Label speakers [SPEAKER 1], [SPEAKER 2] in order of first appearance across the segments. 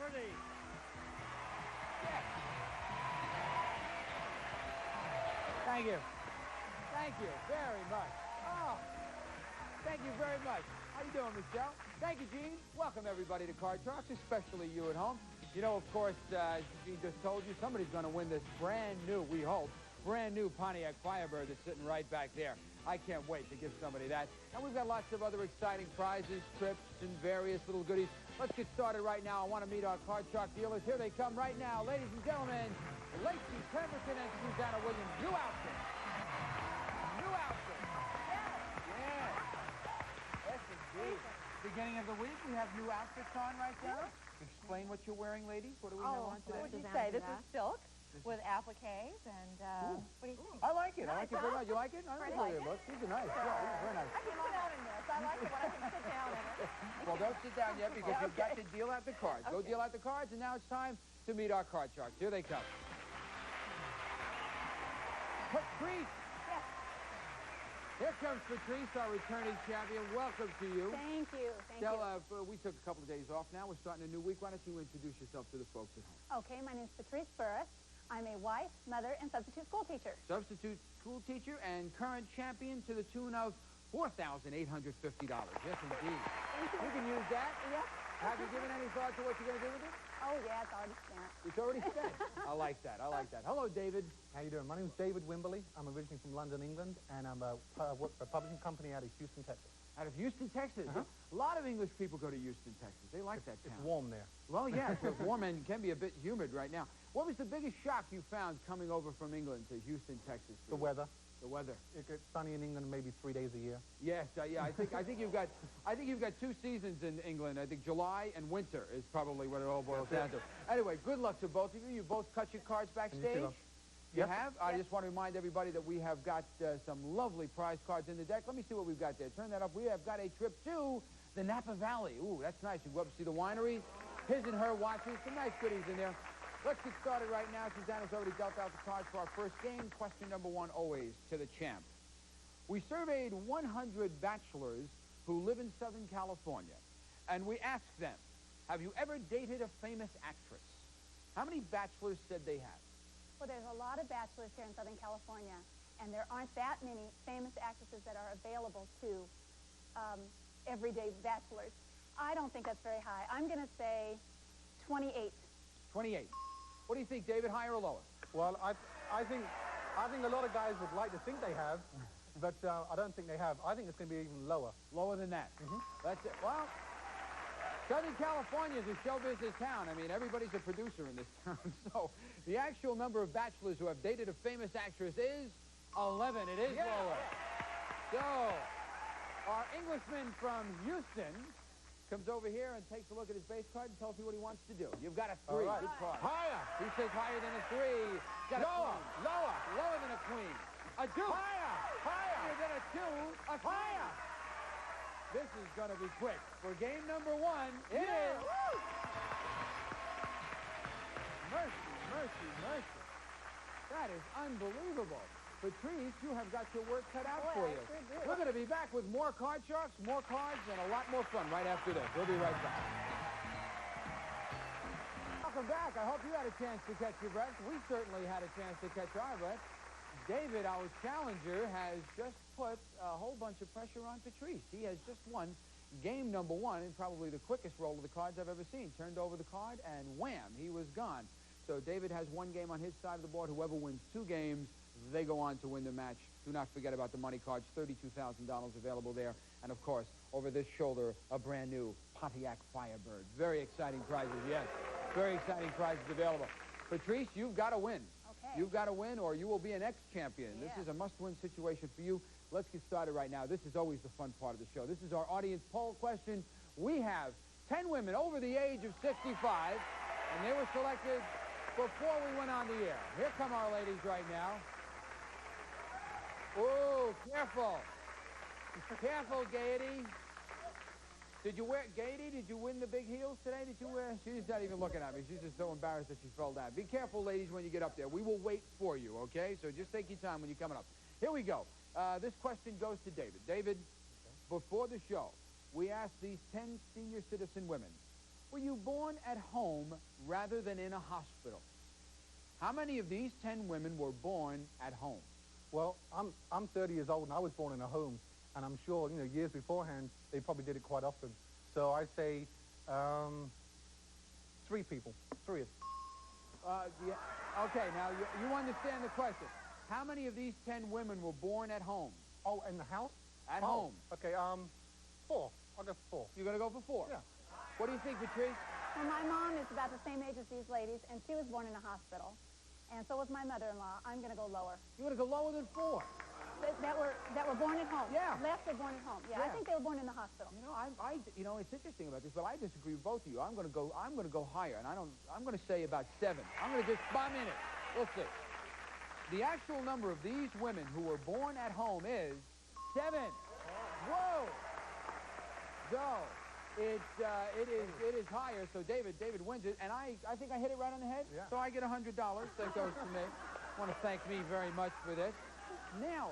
[SPEAKER 1] Rafferty. Yes. Thank you. Thank you very much. Oh, thank you very much. How you doing, Michelle? Thank you, Gene. Welcome, everybody, to Card Talks, especially you at home. You know, of course, as Gene just told you, somebody's going to win this brand new, we hope, brand new Pontiac Firebird that's sitting right back there. I can't wait to give somebody that. And we've got lots of other exciting prizes, trips, and various little goodies. Let's get started right now. I want to meet our Card Talk dealers. Here they come right now. Ladies and gentlemen, Lacey Pemberton and Susanna Williams. New outfit. New outfit. Yes. Yes, indeed. Beginning of the week, we have new outfits on right now. Explain what you're wearing, ladies. What do we know on today?
[SPEAKER 2] What would you say? This is silk with appliques and, what do you think?
[SPEAKER 1] I like it. I like it very much. You like it? I like the way it looks. These are nice. Yeah, these are very nice.
[SPEAKER 2] I can sit down in this. I like it when I can sit down in it.
[SPEAKER 1] Well, don't sit down yet because you've got to deal out the cards. Go deal out the cards, and now it's time to meet our card sharks. Here they come. Patrice.
[SPEAKER 2] Yes.
[SPEAKER 1] Here comes Patrice, our returning champion. Welcome to you.
[SPEAKER 2] Thank you. Thank you.
[SPEAKER 1] We took a couple of days off now. We're starting a new week. Why don't you introduce yourself to the folks at home?
[SPEAKER 2] Okay, my name is Patrice Burris. I'm a wife, mother, and substitute school teacher.
[SPEAKER 1] Substitute school teacher and current champion to the tune of $4,850. Yes, indeed. You can use that.
[SPEAKER 2] Yes.
[SPEAKER 1] Have you given any thought to what you're going to do with it?
[SPEAKER 2] Oh, yeah, it's already spent.
[SPEAKER 1] It's already spent. I like that. I like that. Hello, David.
[SPEAKER 3] How you doing? My name is David Wimberley. I'm originally from London, England, and I work for a publishing company out of Houston, Texas.
[SPEAKER 1] Out of Houston, Texas. A lot of English people go to Houston, Texas. They like that town.
[SPEAKER 3] It's warm there.
[SPEAKER 1] Well, yeah, it's warm and can be a bit humid right now. What was the biggest shock you found coming over from England to Houston, Texas?
[SPEAKER 3] The weather.
[SPEAKER 1] The weather.
[SPEAKER 3] It gets sunny in England maybe 3 days a year.
[SPEAKER 1] Yes, yeah. I think you've got 2 seasons in England. I think July and winter is probably what it all boils down to. Anyway, good luck to both of you. You both cut your cards backstage. You have? I just want to remind everybody that we have got some lovely prize cards in the deck. Let me see what we've got there. Turn that up. We have got a trip to the Napa Valley. Ooh, that's nice. You go up and see the wineries. His and her watches. Some nice goodies in there. Let's get started right now. Susanna's already dealt out the cards for our first game. Question number 1, always, to the champ. We surveyed 100 bachelors who live in Southern California, and we asked them, have you ever dated a famous actress? How many bachelors said they have?
[SPEAKER 2] Well, there's a lot of bachelors here in Southern California, and there aren't that many famous actresses that are available to everyday bachelors. I don't think that's very high. I'm going to say 28.
[SPEAKER 1] 28. What do you think, David? Higher or lower?
[SPEAKER 3] Well, I think a lot of guys would like to think they have, but I don't think they have. I think it's going to be even lower.
[SPEAKER 1] Lower than that? That's it. Well, Southern California is a show business town. I mean, everybody's a producer in this town. So the actual number of bachelors who have dated a famous actress is 11. It is lower. So our Englishman from Houston comes over here and takes a look at his base card and tells you what he wants to do. You've got a 3.
[SPEAKER 3] Right.
[SPEAKER 1] Good card.
[SPEAKER 3] Higher.
[SPEAKER 1] He says higher than a 3. Got
[SPEAKER 3] Lower.
[SPEAKER 1] Lower. Lower than a queen. A deuce.
[SPEAKER 3] Higher. Higher.
[SPEAKER 1] Higher than a 2. A higher. This is going to be quick. For game number 1, it is... Woo! Mercy, mercy, mercy. That is unbelievable. Patrice, you have got your work cut out for you. We're going to be back with more card sharks, more cards, and a lot more fun right after this. We'll be right back. Welcome back. I hope you had a chance to catch your breath. We certainly had a chance to catch our breath. David, our challenger, has just put a whole bunch of pressure on Patrice. He has just won game number 1 and probably the quickest roll of the cards I've ever seen. Turned over the card, and wham, he was gone. So David has 1 game on his side of the board. Whoever wins 2 games, they go on to win the match. Do not forget about the money cards, $32,000 available there. And, of course, over this shoulder, a brand-new Pontiac Firebird. Very exciting prizes, yes. Very exciting prizes available. Patrice, you've got to win.
[SPEAKER 2] Okay.
[SPEAKER 1] You've got to win or you will be an ex-champion.
[SPEAKER 2] Yeah.
[SPEAKER 1] This is a must-win situation for you. Let's get started right now. This is always the fun part of the show. This is our audience poll question. We have 10 women over the age of 65, and they were selected before we went on the air. Here come our ladies right now. Oh, careful. Careful, Gaiety. Did you wear, Gaiety, did you win the big heels today? Did you wear? She's not even looking at me. She's just so embarrassed that she fell down. Be careful, ladies, when you get up there. We will wait for you, okay? So just take your time when you're coming up. Here we go. This question goes to David. David, before the show, we asked these 10 senior citizen women, were you born at home rather than in a hospital? How many of these 10 women were born at home?
[SPEAKER 3] Well, I'm 30 years old, and I was born in a home, and I'm sure, years beforehand, they probably did it quite often. So I say 3 people. 3 of them.
[SPEAKER 1] Yeah. Okay, now you understand the question. How many of these 10 women were born at home?
[SPEAKER 3] Oh, in the house?
[SPEAKER 1] At home.
[SPEAKER 3] Okay, 4. I'll go 4.
[SPEAKER 1] You're going to go for 4?
[SPEAKER 3] Yeah.
[SPEAKER 1] What do you think, Patrice?
[SPEAKER 2] Well, my mom is about the same age as these ladies, and she was born in a hospital. And so was my mother-in-law. I'm going to go lower.
[SPEAKER 1] You're going to go lower than 4?
[SPEAKER 2] That were born at home.
[SPEAKER 1] Yeah.
[SPEAKER 2] Left were born at home. Yeah, I think they were born in the hospital.
[SPEAKER 1] It's interesting about this, but I disagree with both of you. I'm going to go higher, and I'm going to say about 7. I'm going to just 5 minutes. We'll see. The actual number of these women who were born at home is 7. Whoa. So it is higher. So David wins it, and I think I hit it right on the head.
[SPEAKER 3] Yeah.
[SPEAKER 1] So I get $100. That goes to me. I want to thank me very much for this. Now,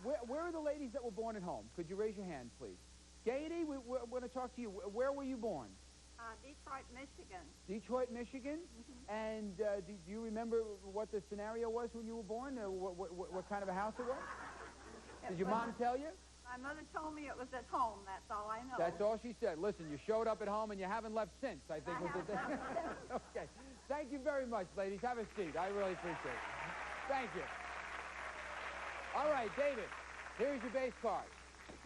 [SPEAKER 1] where are the ladies that were born at home? Could you raise your hand, please? Katie, we're going to talk to you. Where were you born?
[SPEAKER 4] Detroit, Michigan.
[SPEAKER 1] Detroit, Michigan? Mm-hmm. And do you remember what the scenario was when you were born? What kind of a house it was? Did your mom tell you?
[SPEAKER 4] My mother told me it was at home. That's all I know.
[SPEAKER 1] That's all she said. Listen, you showed up at home and you haven't left since, I think. Was the thing. Okay. Thank you very much, ladies. Have a seat. I really appreciate it. Thank you. All right, David, here's your base card.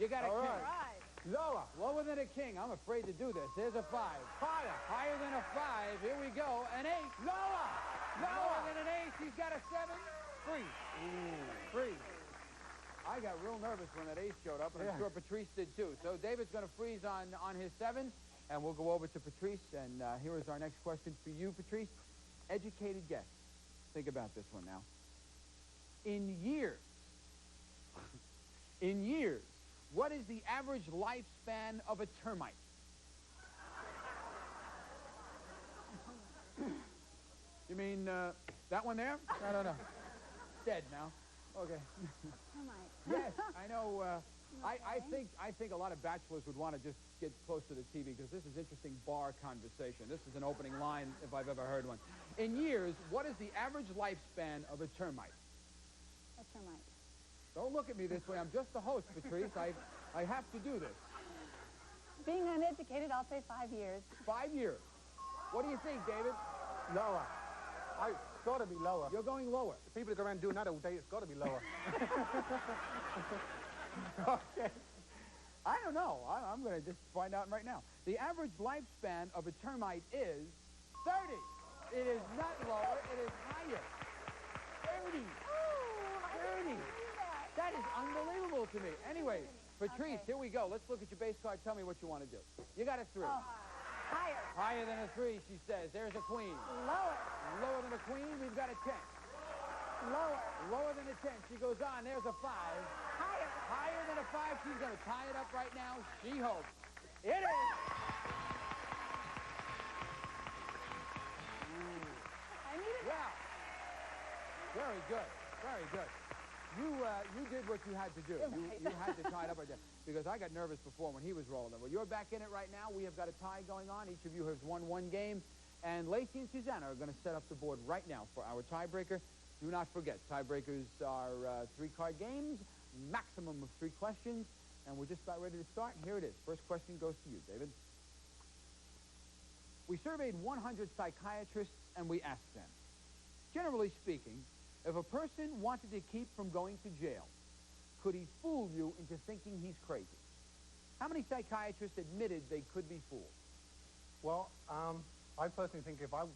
[SPEAKER 1] You got a king.
[SPEAKER 2] All right.
[SPEAKER 1] Lower than a king. I'm afraid to do this. Here's a 5. Higher than a 5. Here we go. An 8. Lower than an 8. He's got a 7. 3. Ooh. 3. I got real nervous when that 8 showed up, and I'm sure Patrice did too. So David's going to freeze on his 7, and we'll go over to Patrice. And here is our next question for you, Patrice. Educated guess. Think about this one now. In years, what is the average lifespan of a termite? You mean that one there? I don't know. Dead now. Okay.
[SPEAKER 2] Termite.
[SPEAKER 1] Yes, I know. I think a lot of bachelors would want to just get close to the TV because this is interesting bar conversation. This is an opening line if I've ever heard one. In years, what is the average lifespan of a termite?
[SPEAKER 2] A termite.
[SPEAKER 1] Don't look at me this way. I'm just the host, Patrice. I have to do this.
[SPEAKER 2] Being uneducated, I'll say 5 years.
[SPEAKER 1] 5 years. What do you think, David?
[SPEAKER 3] Lower. It's got to be lower.
[SPEAKER 1] You're going lower.
[SPEAKER 3] The people that go around doing that all day, it's got to be lower.
[SPEAKER 1] Okay. I don't know. I'm going to just find out right now. The average lifespan of a termite is 30. It is not lower. It is higher. 30.
[SPEAKER 2] Oh,
[SPEAKER 1] 30. That is unbelievable to me. Anyway, Patrice, here we go. Let's look at your base card. Tell me what you want to do. You got a 3.
[SPEAKER 2] Oh, higher.
[SPEAKER 1] Higher than a 3, she says. There's a queen.
[SPEAKER 2] Lower.
[SPEAKER 1] Lower than a queen, we've got a 10.
[SPEAKER 2] Lower.
[SPEAKER 1] Lower than a 10. She goes on. There's a 5.
[SPEAKER 2] Higher.
[SPEAKER 1] Higher than a 5. She's going to tie it up right now. She hopes. It is.
[SPEAKER 2] I needed
[SPEAKER 1] Wow. Very good. Very good. You did what you had to do. You had to tie it up right there. Because I got nervous before when he was rolling. Well, you're back in it right now. We have got a tie going on. Each of you has won 1 game. And Lacey and Susanna are going to set up the board right now for our tiebreaker. Do not forget, tiebreakers are 3-card games, maximum of 3 questions. And we're just about ready to start. And here it is. First question goes to you, David. We surveyed 100 psychiatrists, and we asked them, generally speaking, if a person wanted to keep from going to jail, could he fool you into thinking he's crazy? How many psychiatrists admitted they could be fooled?
[SPEAKER 3] Well, I personally think if rather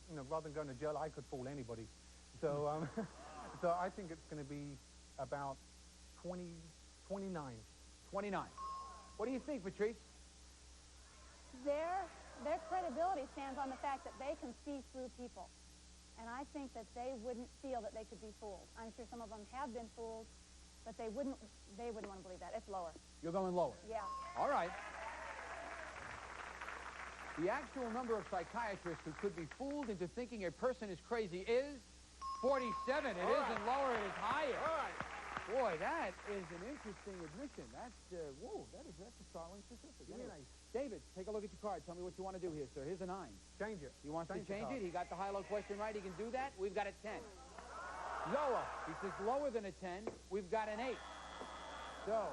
[SPEAKER 3] than going to jail, I could fool anybody. So, so I think it's going to be about 29.
[SPEAKER 1] 29. What do you think, Patrice?
[SPEAKER 2] Their credibility stands on the fact that they can see through people. And I think that they wouldn't feel that they could be fooled. I'm sure some of them have been fooled, but they wouldn't want to believe that. It's lower.
[SPEAKER 1] You're going lower?
[SPEAKER 2] Yeah.
[SPEAKER 1] All right. The actual number of psychiatrists who could be fooled into thinking a person is crazy is 47. It isn't lower, it is higher.
[SPEAKER 3] All right.
[SPEAKER 1] Boy, that is an interesting admission. That's a startling statistic. Anyway, David, take a look at your card. Tell me what you want to do here, sir. Here's a 9.
[SPEAKER 3] Change it.
[SPEAKER 1] He wants to change it. He got the high-low question right. He can do that. We've got a 10.
[SPEAKER 3] Lower.
[SPEAKER 1] He says lower than a 10. We've got an 8. So,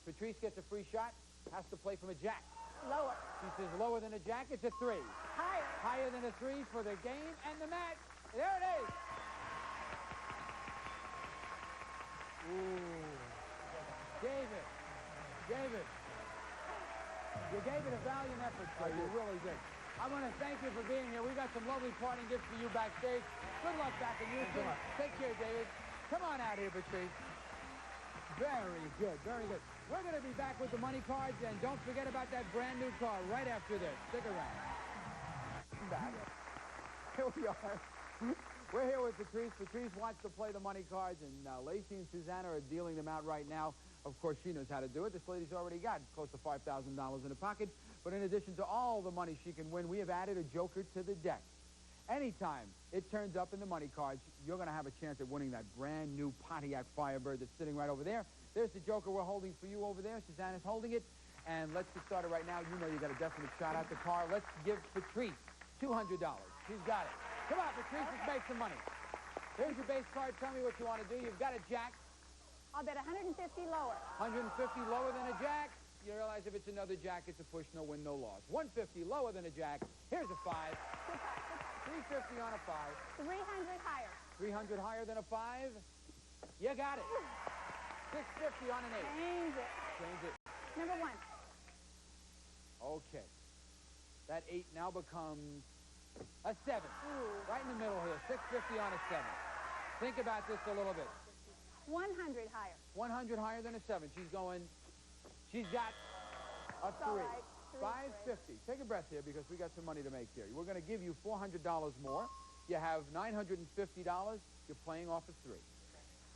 [SPEAKER 1] Patrice gets a free shot. Has to play from a jack.
[SPEAKER 2] Lower.
[SPEAKER 1] He says lower than a jack. It's a 3.
[SPEAKER 2] Higher.
[SPEAKER 1] Higher than a 3 for the game and the match. There it is. Ooh. David. You gave it a valiant effort, sir. You really did. I want to thank you for being here. We got some lovely parting gifts for you backstage. Good luck back in Houston. Take care, David. Come on out here, Patrice. Very good, very good. We're going to be back with the money cards, and don't forget about that brand new car right after this. Stick around. Back. Here we are. We're here with Patrice. Patrice wants to play the money cards, and Lacey and Susanna are dealing them out right now. Of course, she knows how to do it. This lady's already got close to $5,000 in her pocket. But in addition to all the money she can win, we have added a joker to the deck. Anytime it turns up in the money cards, you're going to have a chance at winning that brand new Pontiac Firebird that's sitting right over there. There's the joker we're holding for you over there. Susanna's holding it. And let's get started right now. You know you got a definite shot at the car. Let's give Patrice $200. She's got it. Come on, Patrice, let's make some money. Here's your base card. Tell me what you want to do. You've got a jack.
[SPEAKER 2] I'll bet 150 lower.
[SPEAKER 1] 150 lower than a jack. You realize if it's another jack, it's a push, no win, no loss. 150 lower than a jack. Here's a 5. 350 on a 5.
[SPEAKER 2] 300 higher.
[SPEAKER 1] 300 higher than a 5. You got it. 650 on an 8.
[SPEAKER 2] Change it.
[SPEAKER 1] Change it.
[SPEAKER 2] Number 1.
[SPEAKER 1] Okay. That 8 now becomes a 7.
[SPEAKER 2] Ooh.
[SPEAKER 1] Right in the middle here. 650 on a 7. Think about this a little bit.
[SPEAKER 2] 100 higher.
[SPEAKER 1] 100 higher than a 7. She's got a 3.
[SPEAKER 2] All right.
[SPEAKER 1] 550. Take a breath here because we got some money to make here. We're going to give you $400 more. You have $950. You're playing off a 3.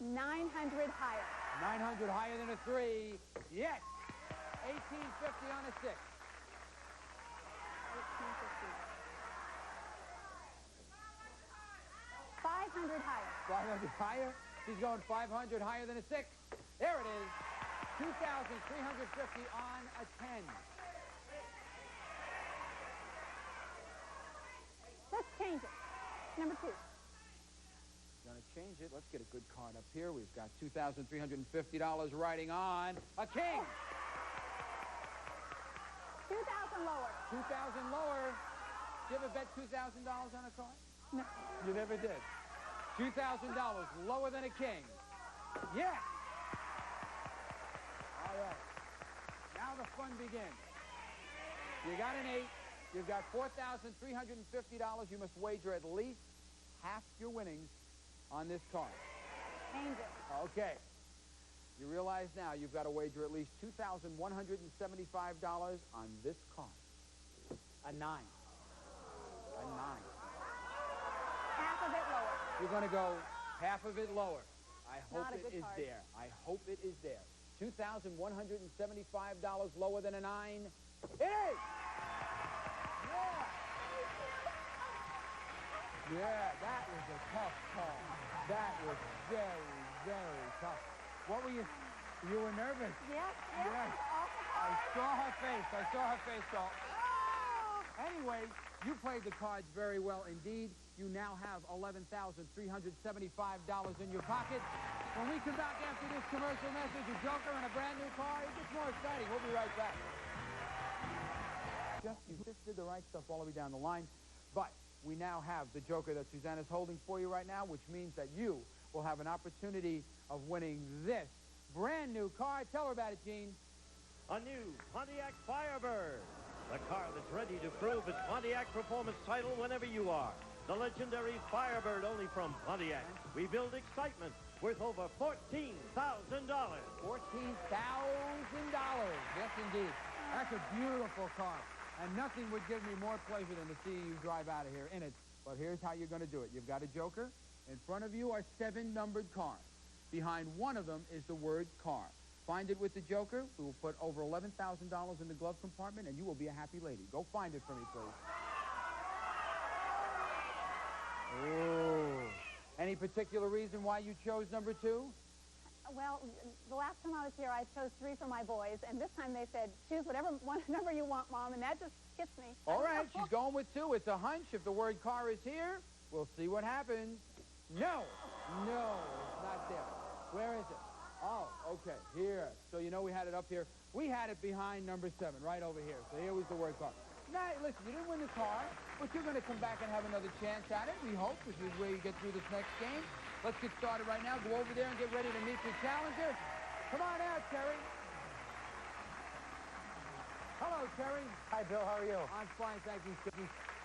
[SPEAKER 2] 900 higher.
[SPEAKER 1] 900 higher than a 3. Yes. 1850 on a 6.
[SPEAKER 2] 500 higher.
[SPEAKER 1] 500 higher. She's going 500 higher than a 6. There it is. 2,350 on a 10.
[SPEAKER 2] Let's change it. Number 2.
[SPEAKER 1] Going to change it. Let's get a good card up here. We've got $2,350 riding on a king.
[SPEAKER 2] 2,000 lower.
[SPEAKER 1] 2,000 lower. Did you ever bet $2,000 on a card?
[SPEAKER 2] No.
[SPEAKER 1] You never did. $2,000 lower than a king. Yes. All right. Now the fun begins. You got an 8. You've got $4,350. You must wager at least half your winnings on this card.
[SPEAKER 2] Change it.
[SPEAKER 1] Okay. You realize now you've got to wager at least $2,175 on this card. A 9. A 9.
[SPEAKER 2] Half of it lower.
[SPEAKER 1] You're going to go half of it lower. I hope
[SPEAKER 2] Not a
[SPEAKER 1] it
[SPEAKER 2] good
[SPEAKER 1] is
[SPEAKER 2] card.
[SPEAKER 1] there. I hope it is there. $2,175 lower than a 9. It is! Yeah, that was a tough call. That was very, very tough. What were you were nervous?
[SPEAKER 2] Yes.
[SPEAKER 1] Yes. I saw her face go, oh! Anyway, you played the cards very well indeed. You now have $11,375 in your pocket. When we come back after this commercial message, a joker and a brand new car, it gets more exciting. We'll be right back. You just did the right stuff all the way down the line, but we now have the joker that Susanna's holding for you right now, which means that you will have an opportunity of winning this brand new car. Tell her about it, Gene.
[SPEAKER 5] A new Pontiac Firebird. The car that's ready to prove its Pontiac performance title whenever you are. The legendary Firebird, only from Pontiac. We build excitement worth over $14,000.
[SPEAKER 1] $14,000. Yes, indeed. That's a beautiful car. And nothing would give me more pleasure than to see you drive out of here in it. But here's how you're going to do it. You've got a joker. In front of you are 7 numbered cars. Behind one of them is the word car. Find it with the joker. We will put over $11,000 in the glove compartment, and you will be a happy lady. Go find it for me, please. Oh. Any particular reason why you chose number 2?
[SPEAKER 2] Well, the last time I was here, I chose 3 for my boys, and this time they said, choose whatever number you want, Mom, and that just hits me.
[SPEAKER 1] All right, she's going with 2. It's a hunch. If the word car is here, we'll see what happens. No, it's not there. Where is it? Oh, okay, here. So you know we had it up here. We had it behind number 7, right over here. So here was the word car. Now, listen, you didn't win the car, but you're going to come back and have another chance at it, we hope, which is where you get through this next game. Let's get started right now. Go over there and get ready to meet your challenger. Come on out, Terry. Hello, Terry.
[SPEAKER 6] Hi, Bill. How are you?
[SPEAKER 1] I'm fine, thank you.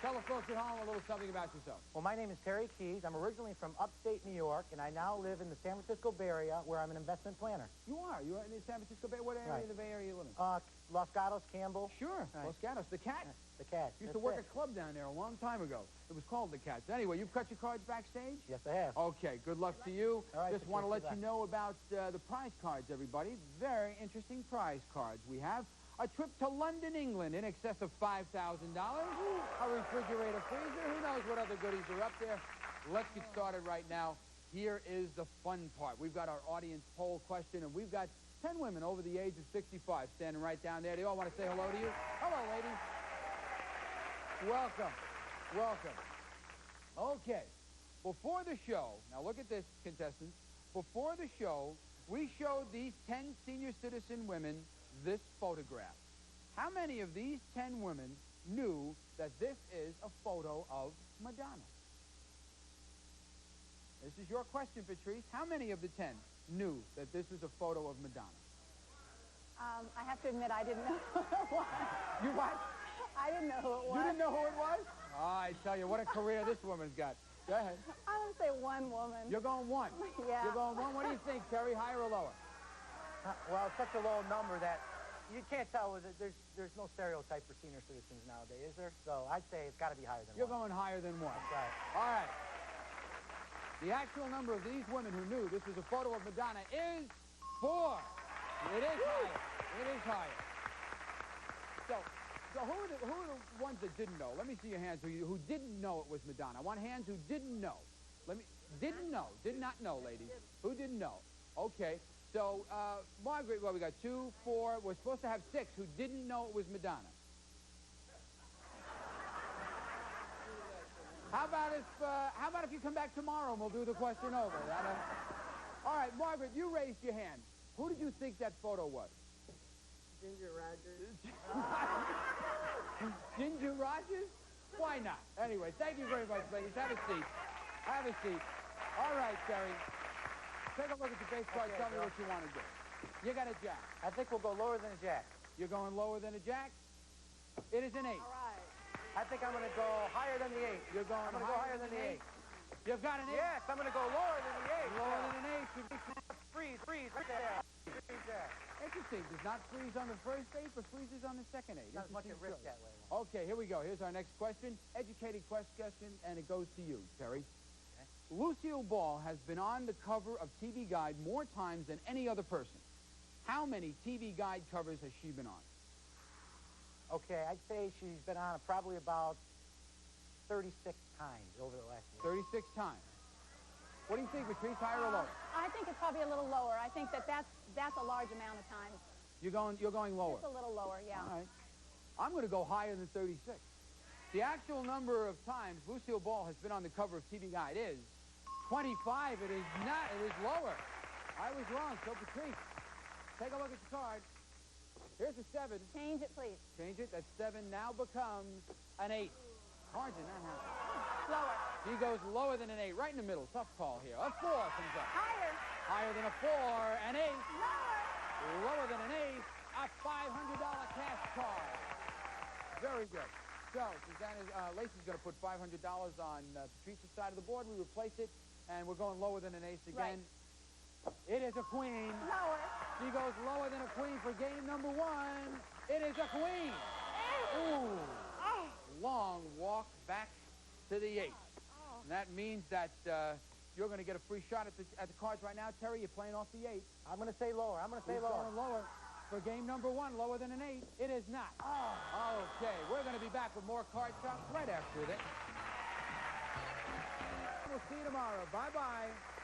[SPEAKER 1] Tell the folks at home a little something about yourself.
[SPEAKER 6] Well, my name is Terry Keys. I'm originally from upstate New York, and I now live in the San Francisco Bay Area, where I'm an investment planner.
[SPEAKER 1] You are? You're in the San Francisco Bay? What area of the Bay Area you live in?
[SPEAKER 6] Los Gatos, Campbell.
[SPEAKER 1] Sure,
[SPEAKER 6] Right.
[SPEAKER 1] Los Gatos. The Cats.
[SPEAKER 6] The Cats.
[SPEAKER 1] Used to work a club down there a long time ago. It was called the Cats. Anyway, you've cut your cards backstage?
[SPEAKER 6] Yes, I have.
[SPEAKER 1] Okay, good luck to you.
[SPEAKER 6] All right,
[SPEAKER 1] just want to let you know about the prize cards, everybody. Very interesting prize cards we have. A trip to London, England, in excess of $5,000. A refrigerator freezer. Who knows what other goodies are up there? Let's get started right now. Here is the fun part. We've got our audience poll question, and we've got 10 women over the age of 65 standing right down there. They all want to say hello to you. Hello, ladies. Welcome. Welcome. Okay. Before the show, now look at this, contestants. Before the show, we showed these 10 senior citizen women this photograph. How many of these 10 women knew that this is a photo of Madonna? This is your question, Patrice. How many of the 10 knew that this was a photo of Madonna?
[SPEAKER 2] I have to admit, I didn't know who it was.
[SPEAKER 1] You what?
[SPEAKER 2] I didn't know who it was.
[SPEAKER 1] You didn't know who it was? Oh, I tell you, what a career this woman's got. Go ahead.
[SPEAKER 2] I'm going to say one woman.
[SPEAKER 1] You're going 1.
[SPEAKER 2] Yeah.
[SPEAKER 1] You're going 1. What do you think, Terry? Higher or lower?
[SPEAKER 6] Well, it's such a low number that you can't tell. There's no stereotype for senior citizens nowadays, is there? So I'd say it's got to be higher than 1.
[SPEAKER 1] You're going higher than 1.
[SPEAKER 6] That's right.
[SPEAKER 1] All right. The actual number of these women who knew this was a photo of Madonna is 4. It is higher. It is higher. So who are the ones that didn't know? Let me see your hands who didn't know it was Madonna. I want hands who didn't know. Didn't know. Did not know, ladies. Who didn't know? Okay. So, Margaret, well, we got 2, 4. We're supposed to have 6 who didn't know it was Madonna. How about if you come back tomorrow and we'll do the question over? All right, Margaret, you raised your hand. Who did you think that photo was?
[SPEAKER 4] Ginger Rogers.
[SPEAKER 1] Ginger Rogers? Why not? Anyway, thank you very much, ladies. Have a seat. Have a seat. All right, Terry. Take a look at the base card.
[SPEAKER 6] Okay,
[SPEAKER 1] Tell me
[SPEAKER 6] Bill.
[SPEAKER 1] what you want to do. You got a jack.
[SPEAKER 6] I think we'll go lower than a jack.
[SPEAKER 1] You're going lower than a jack? It is an 8.
[SPEAKER 4] All right.
[SPEAKER 6] I think I'm going to go higher than the 8.
[SPEAKER 1] You're going
[SPEAKER 6] I'm going to go higher than the 8.
[SPEAKER 1] You've got an 8?
[SPEAKER 6] Yes, I'm going to go lower than the 8.
[SPEAKER 1] Lower than an 8.
[SPEAKER 6] Freeze right there. Freeze there.
[SPEAKER 1] Interesting. Does not freeze on the first 8, but freezes on the second 8.
[SPEAKER 6] Not as much at risk that way.
[SPEAKER 1] Okay, here we go. Here's our next question. Educated question, and it goes to you, Terry. Lucille Ball has been on the cover of TV Guide more times than any other person. How many TV Guide covers has she been on?
[SPEAKER 6] Okay, I'd say she's been on probably about 36 times over the last year.
[SPEAKER 1] 36 times. What do you think, Patrice? Higher or lower?
[SPEAKER 2] I think it's probably a little lower. I think that's a large amount of times.
[SPEAKER 1] You're going lower.
[SPEAKER 2] Just a little lower, yeah.
[SPEAKER 1] All right. I'm going to go higher than 36. The actual number of times Lucille Ball has been on the cover of TV Guide is 25. It is not. It is lower. I was wrong. So, Patrice, take a look at the card. Here's a 7.
[SPEAKER 2] Change it, please.
[SPEAKER 1] Change it. That 7 now becomes an 8. Hard to not have.
[SPEAKER 2] Lower.
[SPEAKER 1] He goes lower than an 8. Right in the middle. Tough call here. A 4 comes up.
[SPEAKER 2] Higher.
[SPEAKER 1] Higher than a 4. An 8.
[SPEAKER 2] Lower.
[SPEAKER 1] Lower than an 8. A $500 cash card. Very good. So, Lacey's going to put $500 on Patrice's side of the board. We replace it, and we're going lower than an ace again. Right. It is a queen.
[SPEAKER 2] Lower.
[SPEAKER 1] She goes lower than a queen for game number 1. It is a queen. Ooh.
[SPEAKER 2] Oh.
[SPEAKER 1] Long walk back to the 8.
[SPEAKER 2] Oh.
[SPEAKER 1] And that means that you're going to get a free shot at the cards right now. Terry, you're playing off the 8.
[SPEAKER 6] I'm going to say lower. I'm going to say lower.
[SPEAKER 1] Going lower. For game number 1, lower than an 8. It is not. Oh. Okay, we're going to be back with more Card Talk right after this. We'll see you tomorrow. Bye-bye.